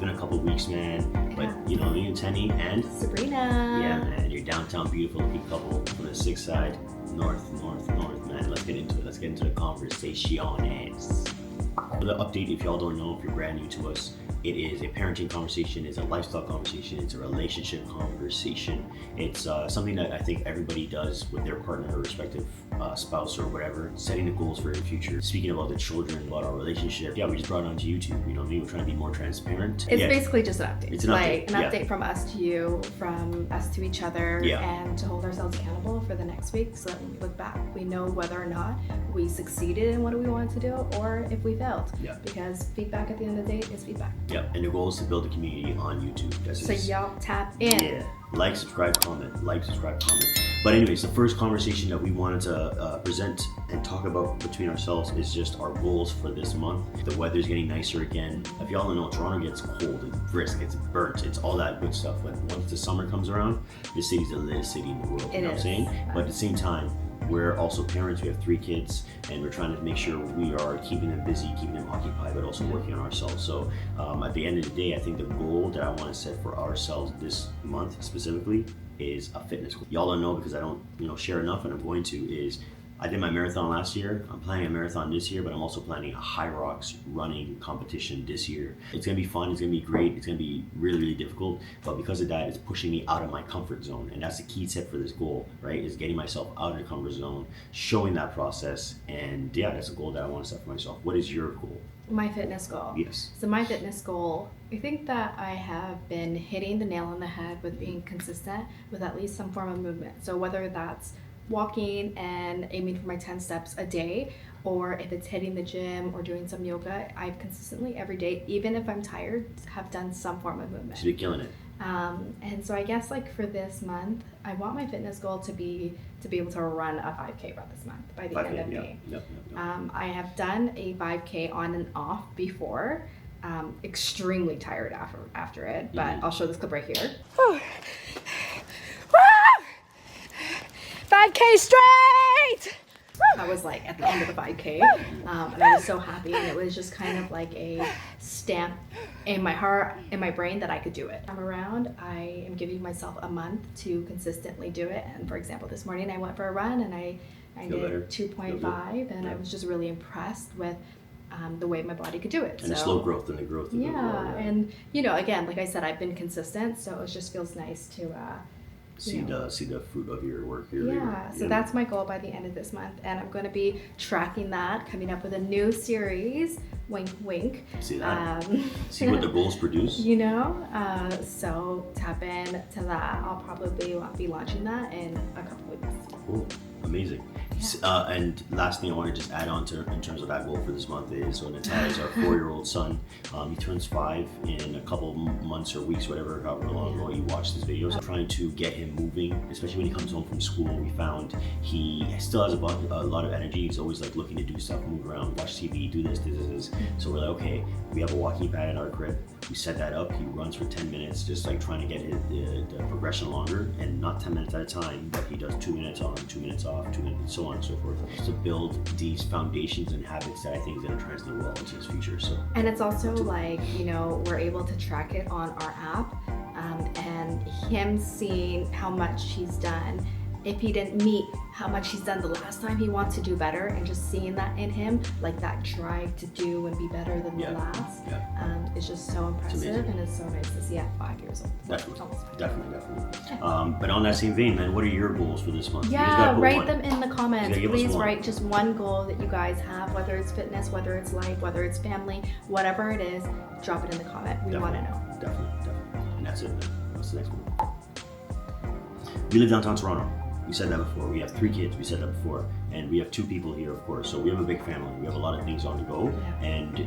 been a couple weeks, man. But you know, me and Henny and Sabrina. Yeah, man. You're downtown, beautiful looking couple from the 6th side, north, man. Let's get into it. Let's get into the conversations. For the update, if y'all don't know, if you're brand new to us, it is a parenting conversation, it's a lifestyle conversation, it's a relationship conversation. It's something that I think everybody does with their partner or respective spouse or whatever, setting the goals for the future, speaking about the children, about our relationship. Yeah, we just brought it onto YouTube, you know, we're trying to be more transparent. It's basically just an update. It's an like update. An update from us to you, from us to each other, and to hold ourselves accountable for the next week so that when we look back, we know whether or not we succeeded in what we wanted to do or if we failed. Yeah. Because feedback at the end of the day is feedback. Yeah, and the goal is to build a community on YouTube. So y'all tap in. Yeah, like, subscribe, comment. Like, subscribe, comment. But anyways, the first conversation that we wanted to present and talk about between ourselves is just our goals for this month. The weather's getting nicer again. If y'all don't know, Toronto gets cold, it's brisk, it's burnt, it's all that good stuff. But once the summer comes around, this city's the latest city in the world. You know what I'm saying? But at the same time, we're also parents, we have 3 kids, and we're trying to make sure we are keeping them busy, keeping them occupied, but also working on ourselves. So at the end of the day, I think the goal that I want to set for ourselves this month specifically is a fitness goal. Y'all don't know because I don't share enough, and I'm going to, is I did my marathon last year. I'm planning a marathon this year, but I'm also planning a high rocks running competition this year. It's gonna be fun, it's gonna be great, it's gonna be really, really difficult, but because of that, it's pushing me out of my comfort zone. And that's the key tip for this goal, right? Is getting myself out of the comfort zone, showing that process, and yeah, that's a goal that I wanna set for myself. What is your goal? My fitness goal. Yes. So my fitness goal, I think that I have been hitting the nail on the head with being consistent with at least some form of movement. So whether that's walking and aiming for my 10 steps a day, or if it's hitting the gym or doing some yoga, I've consistently every day, even if I'm tired, have done some form of movement. So you're killing it. And so I guess like for this month, I want my fitness goal to be able to run a 5K run this month by the end of May. Yep. I have done a 5K on and off before. Extremely tired after it, but I'll show this clip right here. 5K straight! I was like at the end of the 5K, and I was so happy, and it was just kind of like a stamp in my heart, in my brain, that I could do it. I'm around, I am giving myself a month to consistently do it, and for example, this morning I went for a run, and I did 2.5, and I was just really impressed with the way my body could do it. And the slow growth and the growth. And again, like I said, I've been consistent, so it just feels nice to see the fruit of your work. So that's my goal by the end of this month, and I'm going to be tracking that, coming up with a new series. Wink, wink. See that? See what the goals produce. So tap in to that. I'll probably be launching that in a couple weeks. Cool, amazing. Yeah. And last thing I want to just add on to in terms of that goal for this month is, so Natal is our 4-year-old son. He turns 5 in a couple months or weeks, however long ago you watch this video. So I'm trying to get him moving, especially when he comes home from school. We found he still has a lot of energy. He's always like looking to do stuff, move around, watch TV, do this. So we're like, okay, we have a walking pad at our crib. We set that up. He runs for 10 minutes, just like trying to get the progression longer, and not 10 minutes at a time, but he does 2 minutes on, 2 minutes off, 2 minutes, so on and so forth, to build these foundations and habits that I think is going to translate well into his future. So, and it's also like, we're able to track it on our app, and him seeing how much he's done. If he didn't meet how much he's done the last time, he wants to do better, and just seeing that in him, like that drive to do and be better than the last, is just so impressive, and it's so nice to see at 5 years old. Definitely. But on that same vein, man, what are your goals for this month? Write them in the comments. Please write just one goal that you guys have, whether it's fitness, whether it's life, whether it's family, whatever it is, drop it in the comment. We want to know. Definitely. And that's it, man. What's the next one? We live downtown Toronto. We said that before. We have 3 kids. We said that before. And we have 2 people here, of course. So we have a big family. We have a lot of things on the go. And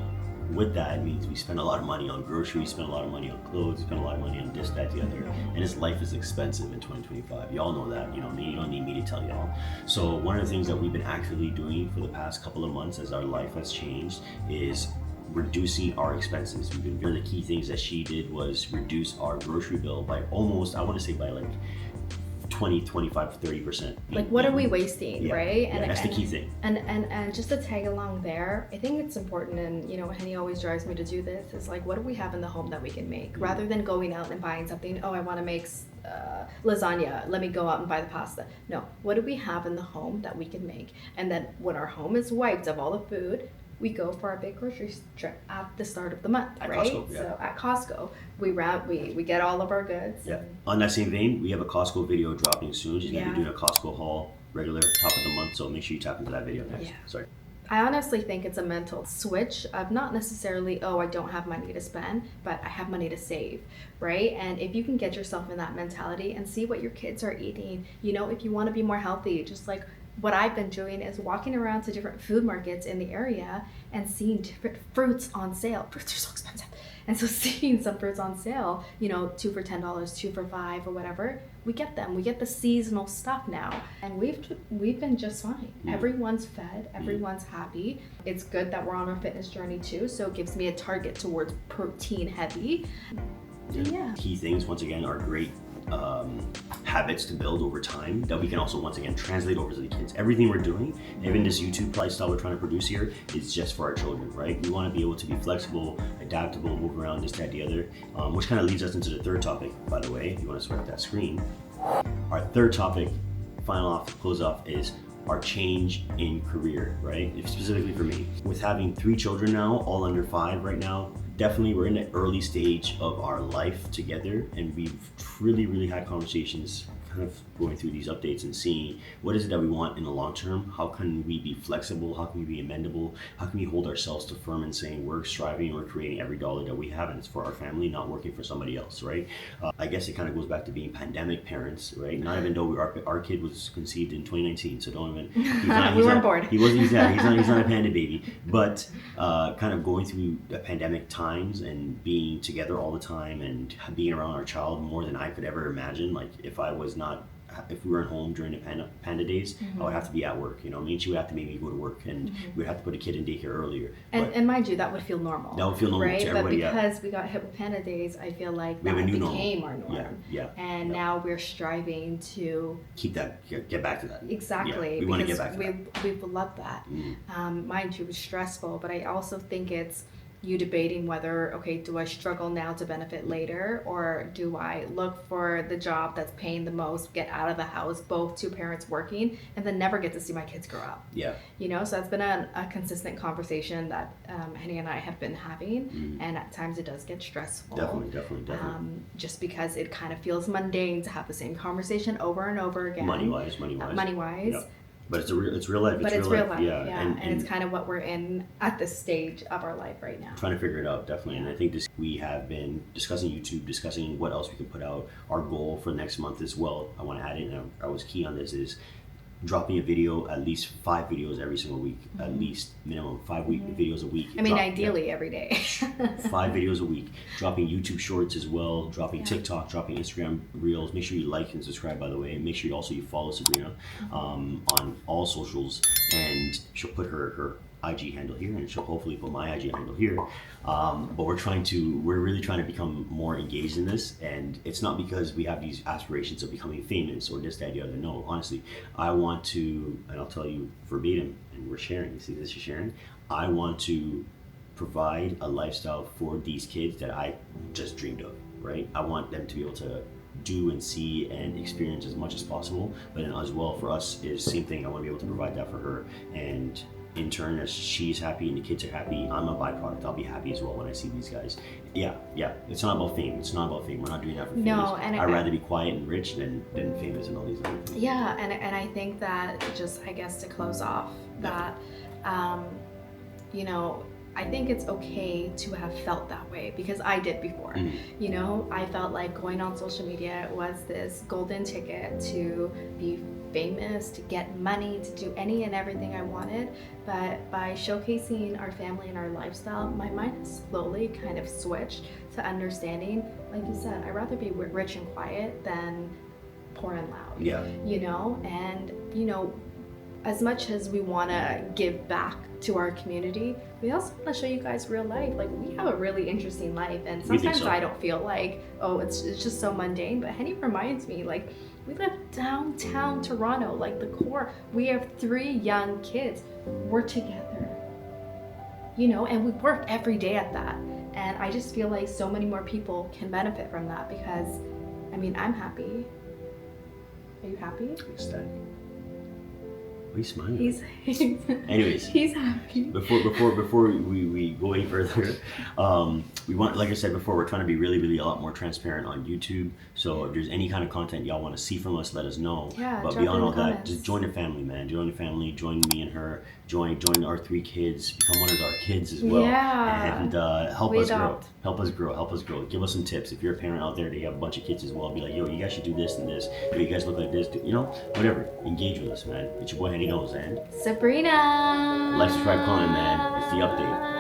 with that, it means we spend a lot of money on groceries, spend a lot of money on clothes, spend a lot of money on this, that, the other. And this life is expensive in 2025. Y'all know that. You don't need me to tell y'all. So one of the things that we've been actively doing for the past couple of months as our life has changed is reducing our expenses. One of the key things that she did was reduce our grocery bill by almost, I want to say by like 20, 25, 30%. Like, what are we wasting, right? And that's the key thing. And just to tag along there, I think it's important, and Henny always drives me to do this, is like, what do we have in the home that we can make? Rather than going out and buying something, oh, I want to make lasagna, let me go out and buy the pasta. No, what do we have in the home that we can make? And then when our home is wiped of all the food, we go for our big grocery trip at the start of the month, at right? Costco, So at Costco, we get all of our goods. Yeah. On that same vein, we have a Costco video dropping soon. She's gonna be doing a Costco haul, regular top of the month. So make sure you tap into that video next. Yeah. Sorry. I honestly think it's a mental switch of not necessarily, oh, I don't have money to spend, but I have money to save, right? And if you can get yourself in that mentality and see what your kids are eating, if you want to be more healthy, just like what I've been doing is walking around to different food markets in the area and seeing different fruits on sale. Fruits are so expensive. And so seeing some fruits on sale, 2 for $10, 2 for $5 or whatever, we get them. We get the seasonal stuff now. And we've been just fine. Everyone's fed, everyone's happy. It's good that we're on our fitness journey too, so it gives me a target towards protein heavy. Yeah. Key things, once again, are great habits to build over time that we can also once again translate over to the kids. Everything we're doing, even this YouTube lifestyle we're trying to produce here, is just for our children, right? We want to be able to be flexible, adaptable, move around, this, that, the other, which kind of leads us into the third topic, by the way, if you want to swipe that screen. Our third topic, close off, is our change in career, right? Specifically for me, with having 3 children now, all under 5 right now, definitely we're in the early stage of our life together, and we've really had conversations kind of going through these updates and seeing what is it that we want in the long term. How can we be flexible? How can we be amendable? How can we hold ourselves to firm and saying we're striving, we're creating every dollar that we have, and it's for our family, not working for somebody else, right? I guess it kind of goes back to being pandemic parents, right? Not even though our kid was conceived in 2019, so don't even. We weren't born. He wasn't. He's not a panda baby, but kind of going through the pandemic times and being together all the time and being around our child more than I could ever imagine. Like if we weren't home during the panda days, I would have to be at work. She would have to make me go to work, and we'd have to put a kid in daycare earlier. And mind you, that would feel normal. That would feel normal right? to everybody. But because we got hit with panda days, I feel like that became our norm. And now we're striving to keep that, get back to that. Exactly. We want to get back to that. We've loved that. Mind you, it was stressful, but I also think it's you debating whether, okay, do I struggle now to benefit later, or do I look for the job that's paying the most, get out of the house, both 2 parents working, and then never get to see my kids grow up? Yeah. So that's been a consistent conversation that Henny and I have been having, and at times it does get stressful. Definitely. Just because it kind of feels mundane to have the same conversation over and over again. Money-wise. Money-wise. But it's real life. It's real life. Yeah. And it's kind of what we're in at this stage of our life right now. Trying to figure it out, definitely. And I think we have been discussing YouTube, discussing what else we can put out. Our goal for next month as well, I want to add in, and I was key on this, is dropping a video, at least 5 videos every single week, at least minimum 5 videos a week. I mean, ideally every day. 5 videos a week. Dropping YouTube Shorts as well, dropping TikTok, dropping Instagram Reels. Make sure you like and subscribe, by the way. And make sure you follow Sabrinah on all socials. And she'll put her IG handle here, and she'll hopefully put my IG handle here. But we're really trying to become more engaged in this, and it's not because we have these aspirations of becoming famous or this, that, the other. No, honestly, I want to, and I'll tell you verbatim, and we're sharing. You see this, you're sharing. I want to provide a lifestyle for these kids that I just dreamed of, right? I want them to be able to do and see and experience as much as possible, but then as well for us is same thing. I want to be able to provide that for her, and in turn, as she's happy and the kids are happy, I'm a byproduct. I'll be happy as well when I see these guys. Yeah. It's not about fame. We're not doing that for fame. No, and I'd rather be quiet and rich than famous and all these other things. Yeah, and I think that just, I guess, to close off that, I think it's okay to have felt that way, because I did before. I felt like going on social media was this golden ticket to be famous, to get money, to do any and everything I wanted. But by showcasing our family and our lifestyle, my mind has slowly kind of switched to understanding, like you said, I'd rather be rich and quiet than poor and loud. Yeah. And as much as we want to give back to our community, we also want to show you guys real life. Like, we have a really interesting life, and We think sometimes so. I don't feel like, oh, it's just so mundane. But Henny reminds me, like, we live downtown Toronto, like the core. We have 3 young kids. We're together, you know, and we work every day at that. And I just feel like so many more people can benefit from that because, I mean, I'm happy. Are you happy? Ecstatic. Why are you smiling? He's Anyways, he's happy. before we go any further, we want, like I said before, we're trying to be really a lot more transparent on YouTube. So if there's any kind of content y'all want to see from us, let us know. Yeah, But drop beyond in the all that, comments. just join the family, man. Join the family. Join me and her. Join our 3 kids. Become one of our kids as well. Yeah. And help We us grow. adopt. Help us grow. Help us grow. Give us some tips. If you're a parent out there that you have a bunch of kids as well, be like, yo, you guys should do this and this. Yo, you guys look like this. You know, whatever. Engage with us, man. It's your boy Henny Knows, and Sabrina. like, subscribe, comment, man. It's the update.